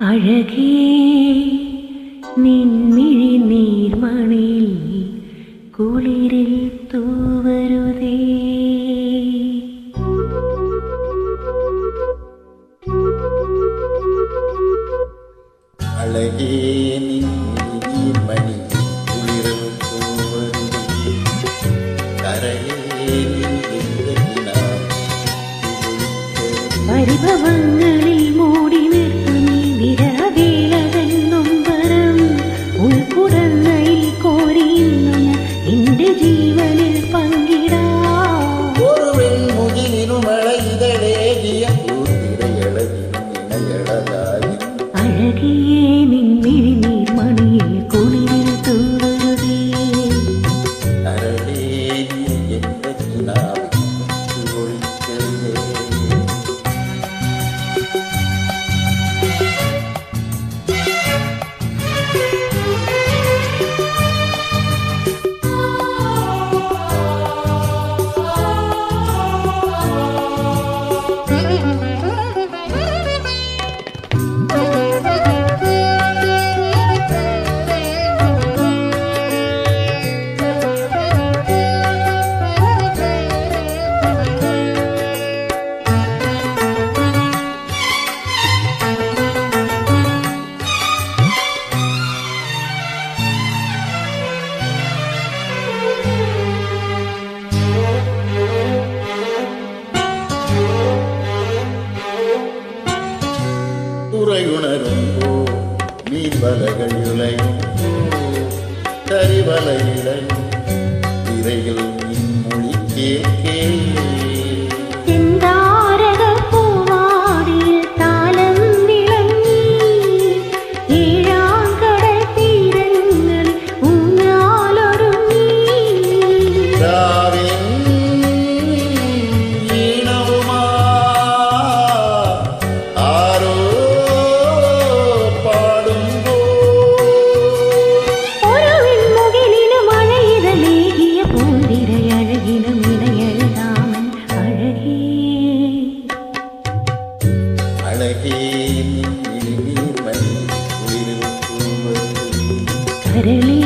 അഴകേ നിൻമിഴി നീർമണിയിൽ കുളിരിൽ തൂവരുതേ. അഴകേ നിൻമിഴി നീർമണി കുളിരിൽ തൂവരുതേ. കരയേ പരിഭവങ്ങളിൽ മൂടി നിർത്തുന്നീ വിരവേലതെന്നും വരം ഉൾക്കുടന്നയിൽ കോരിയുന്നു ഞാൻ എന്റെ ജീവനിൽ പങ്കിടാം. ഒരു വെൺമുകിലിരുമളയിതളേകിയ ഇണയളതായി അഴകേ നിൻമിഴി നീർമണിയിൽ കുളിരിൽ തൂവരുതേ. കരളേ നീ എന്റെ കിനാവിൽ കുളിക്കരുതേ. ഉറയുണരുമ്പോ മീൻവലകൾ ഇളയുമ്പോ കരിവലയിളയും തിരയിൽ മീൻമൊഴി കേൾക്കേ. കരളേ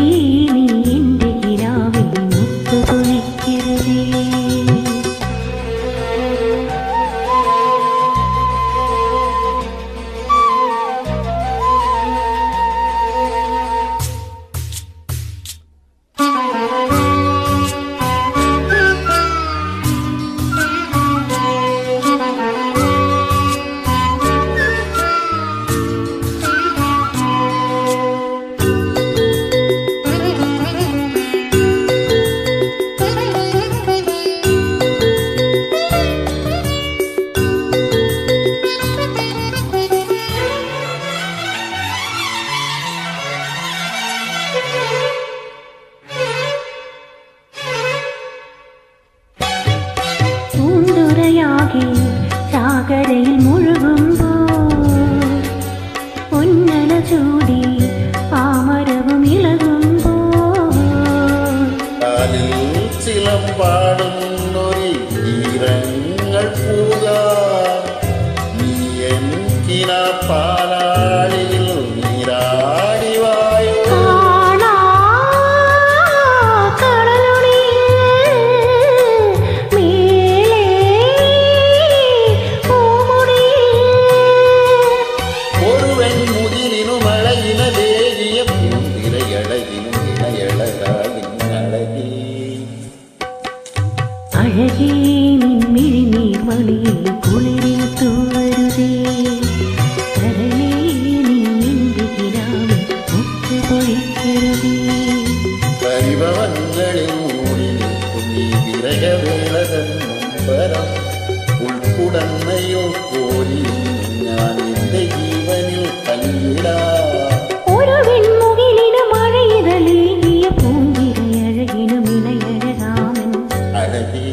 നീ എന്റെ കിനാവിൽ മുത്തു പൊഴിക്കരുതേ. സാഗരയിൽ മുഴുകുമ്പോൾ പൊന്നല ചൂടി പാമരവും ഇളകുമ്പോൾ ചിലമ്പാടുന്നൊരു തീരങ്ങൾ പൂകാൻ നീ എനിക്കിന പാലാളിയിൽ നീരാടിവായോ. അഴകേ നിൻമിഴി നീർമണിയിൽ കുളിരിൽ തൂവരുതേ. കരളേ നീ എന്റെ കിനാവിൽ മുത്തു പൊഴിക്കരുതേ. പരിഭവങ്ങളിൽ മൂടി നിൽക്കുന്നീ വിരഹവേളതെന്നും വരം ഉൾക്കുടന്നയോ കോരി ഞാൻ എന്റെ ജീവനിൽ പങ്കിടാം. ഒരു വെൺമുകിലിന് മഴയിതളേകിയ പൂങ്കിരയഴകിനും ഇണയഴകാമൻ അഴകേ